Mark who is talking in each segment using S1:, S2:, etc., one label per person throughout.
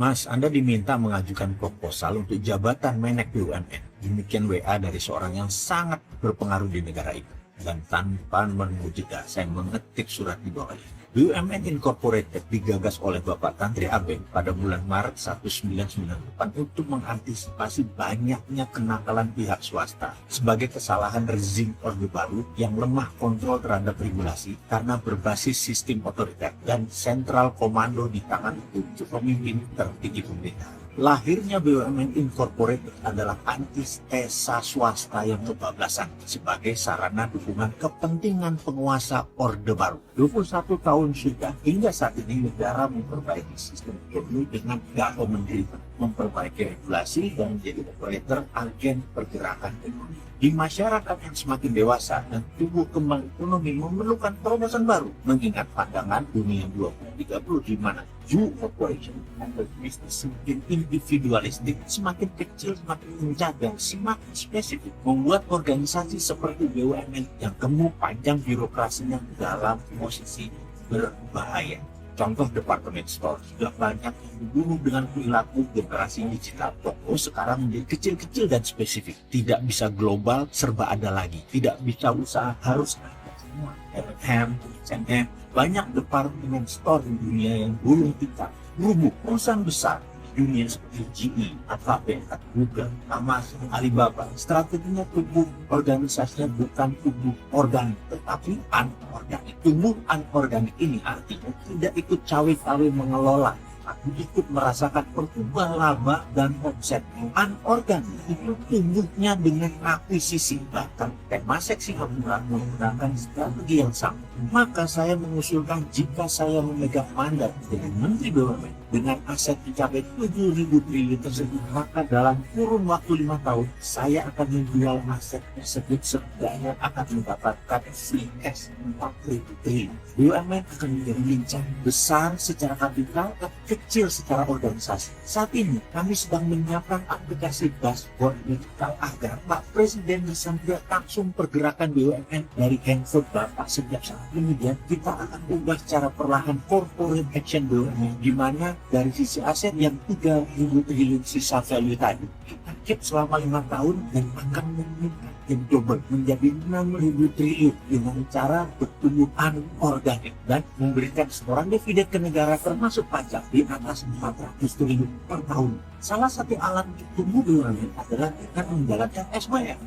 S1: Mas, Anda diminta mengajukan proposal untuk jabatan Menek BUMN. Demikian WA dari seorang yang sangat berpengaruh di negara itu. Dan tanpa menunggu jeda, saya mengetik surat di bawahnya. BUMN Incorporated digagas oleh Bapak Tantri Abeng pada bulan Maret 1998 untuk mengantisipasi banyaknya kenakalan pihak swasta sebagai kesalahan rezim Orde Baru yang lemah kontrol terhadap regulasi karena berbasis sistem otoriter dan sentral komando di tangan untuk pemimpin tertinggi pemerintah. Lahirnya BUMN Incorporated adalah antitesa swasta yang kebablasan sebagai sarana dukungan kepentingan penguasa Orde Baru. 21 tahun sudah, hingga saat ini negara memperbaiki sistem ekonomi dengan government driven, memperbaiki regulasi dan menjadi operator agen pergerakan ekonomi. Di masyarakat yang semakin dewasa dan tumbuh kembang ekonomi memerlukan terobosan baru, mengingat pandangan dunia 2030 di mana due operation and business semakin individualistik, semakin kecil, semakin mencat, dan semakin spesifik, membuat organisasi seperti BUMN yang gemuk panjang birokrasinya dalam posisi berbahaya. Contoh departemen store sudah banyak yang dibunuh dengan perilaku generasi digital. Toko sekarang menjadi kecil-kecil dan spesifik, tidak bisa global, serba ada lagi, tidak bisa usaha harus ada semua. M&M, banyak departemen store di dunia yang gulung tikar, rubuh. Perusahaan besar di dunia seperti GE, Alphabet, Google, Amazon, Alibaba, strateginya tubuh organisasinya bukan tubuh organik, tetapi anorganik. Tubuh anorganik ini artinya tidak ikut cawe-cawe mengelola, tapi ikut merasakan pertumbuhan laba dan omset. Anorganik itu tumbuhnya dengan akuisisi, bahkan Temasek Singapura menggunakan strategi yang sama. Maka saya mengusulkan jika saya memegang mandat jadi Menteri BUMN dengan aset mencapai 7.000 triliun tersebut, maka dalam kurun waktu 5 tahun saya akan menjual aset tersebut setidaknya akan mendapatkan free cash 4.000 triliun. BUMN akan menjadi lincah, besar secara kapital, kecil secara organisasi. Saat ini kami sedang menyiapkan aplikasi dashboard digital agar Pak Presiden bisa melihat langsung pergerakan BUMN dari handphone Bapak setiap saat. Kemudian kita akan ubah secara perlahan corporate action BUMN, di mana dari sisi aset yang 3.000 triliun sisa value tadi kita keep selama 5 tahun dan akan meningkat yang double menjadi 6.000 triliun dengan cara pertumbuhan organik dan memberikan setoran dividen ke negara termasuk pajak di atas 400 triliun per tahun. Salah satu alat untuk tumbuh BUMN adalah dengan menjalankan SWF.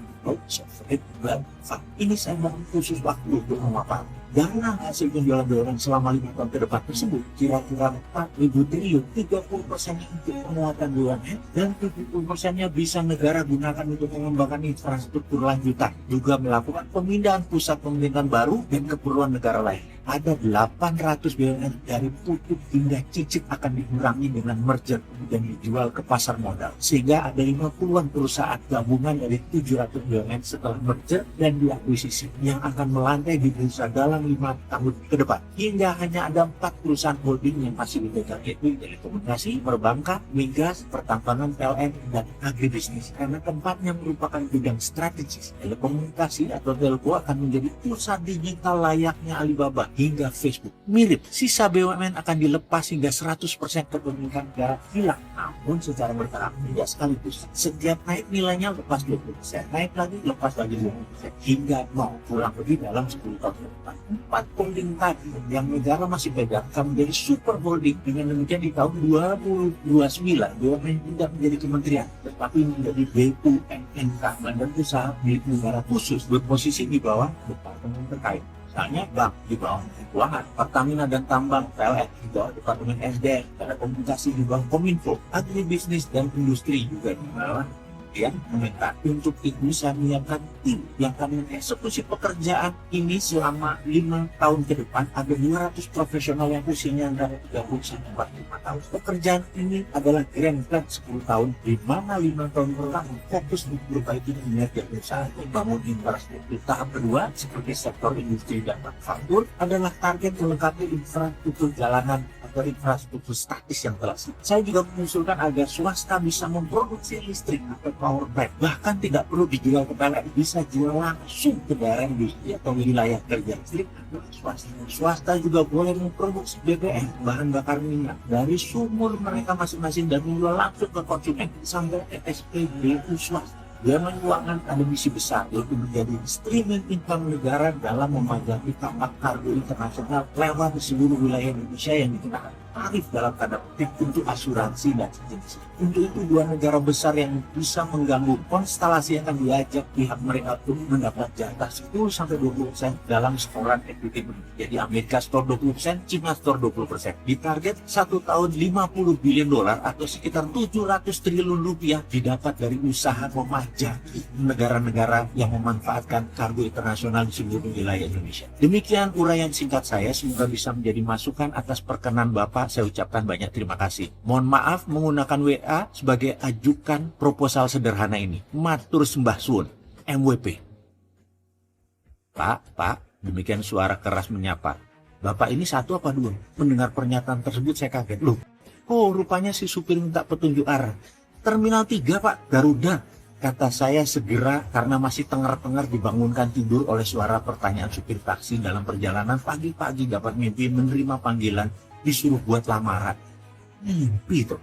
S1: Ini saya bangun khusus waktu untuk memaparkan. Dana hasil penjualan BUMN selama 5 tahun ke depan tersebut kira-kira 4.000 triliun, 30% untuk penguatan BUMN dan 70% bisa negara gunakan untuk mengembangkan infrastruktur lanjutan, juga melakukan pemindahan pusat pemerintahan baru dan keperluan negara lain. Ada 800 BUMN dari pupuk hingga cicit akan dikurangi dengan merger dan dijual ke pasar modal, sehingga ada 50-an perusahaan gabungan dari 700 BUMN setelah merger dan diakuisisi yang akan melantai di bursa dalam 5 tahun ke depan, hingga hanya ada 4 perusahaan holding yang masih dipegang, yaitu telekomunikasi, perbankan, migas, pertambangan, PLN, dan agribisnis. Karena tempatnya merupakan bidang strategis, telekomunikasi atau telco akan menjadi pusat digital layaknya Alibaba hingga Facebook. Mirip, sisa BUMN akan dilepas hingga 100% kepemilikan negara hilang, namun secara bertahap, tidak sekaligus. Setiap naik nilainya lepas 20%, naik lagi lepas lagi 20%, hingga mau pulang pergi dalam 10 tahun ke depan. 4 holding tadi yang negara masih pegang akan menjadi super holding. Dengan demikian di tahun 2029 BUMN tidak menjadi kementerian, tetapi menjadi BUMNK, badan usaha milik negara khusus berposisi di bawah departemen terkait. Misalnya bank di bawah keuangan, Pertamina dan Tambang PLN di bawah Departemen SDM, telekomunikasi di bawah Kominfo, agribisnis dan industri juga di bawah yang meminta. Untuk itu saya menyiapkan tim yang akan mengeksekusi pekerjaan ini selama 5 tahun ke depan. Ada 200 profesional yang usianya antara 30 sampai 45 tahun. Pekerjaan ini adalah grand plan 10 tahun, di mana 5 tahun pertama fokus memperbaiki kinerja perusahaan, membangun infrastruktur. Tahap kedua seperti sektor industri dan manufaktur adalah target melengkapi infrastruktur jalanan atau infrastruktur statis yang telah. Saya juga mengusulkan agar swasta bisa memproduksi listrik atau powerbank, bahkan tidak perlu dijual ke PLN, bisa jual langsung ke daerah industri atau wilayah kerja listrik swasta. Swasta juga boleh memproduksi BBM, bahan bakar minyak, dari sumur mereka masing-masing dan menjual langsung ke konsumen sampai SPBU swasta. Dia menyuangkan ada misi besar, yaitu menjadi streaming income negara dalam memajaki tapak kargo internasional lewat seluruh wilayah Indonesia yang dikenakan tarif dalam tanda petik untuk asuransi dan sejenisnya. Untuk itu dua negara besar yang bisa mengganggu konstelasi akan diajak pihak mereka untuk mendapat jatah 10-20% dalam setoran equity. Jadi Amerika store 20%, Cina store 20%. Ditarget 1 tahun 50 billion dolar atau sekitar 700 triliun rupiah didapat dari usaha memajaki negara-negara yang memanfaatkan kargo internasional di seluruh wilayah Indonesia. Demikian uraian singkat saya, semoga bisa menjadi masukan. Atas perkenan Bapak saya ucapkan banyak terima kasih. Mohon maaf menggunakan WA sebagai ajukan proposal sederhana ini. Matur sembah suwun, MWP. Pak, demikian suara keras menyapa. Bapak ini satu apa dua? Mendengar pernyataan tersebut saya kaget. Loh, rupanya si supir minta petunjuk arah. Terminal 3 Pak, Garuda. Kata saya segera karena masih tengar-tengar dibangunkan tidur oleh suara pertanyaan supir taksi dalam perjalanan pagi-pagi dapat mimpi menerima panggilan disuruh buat lamaran. Mimpi tuh.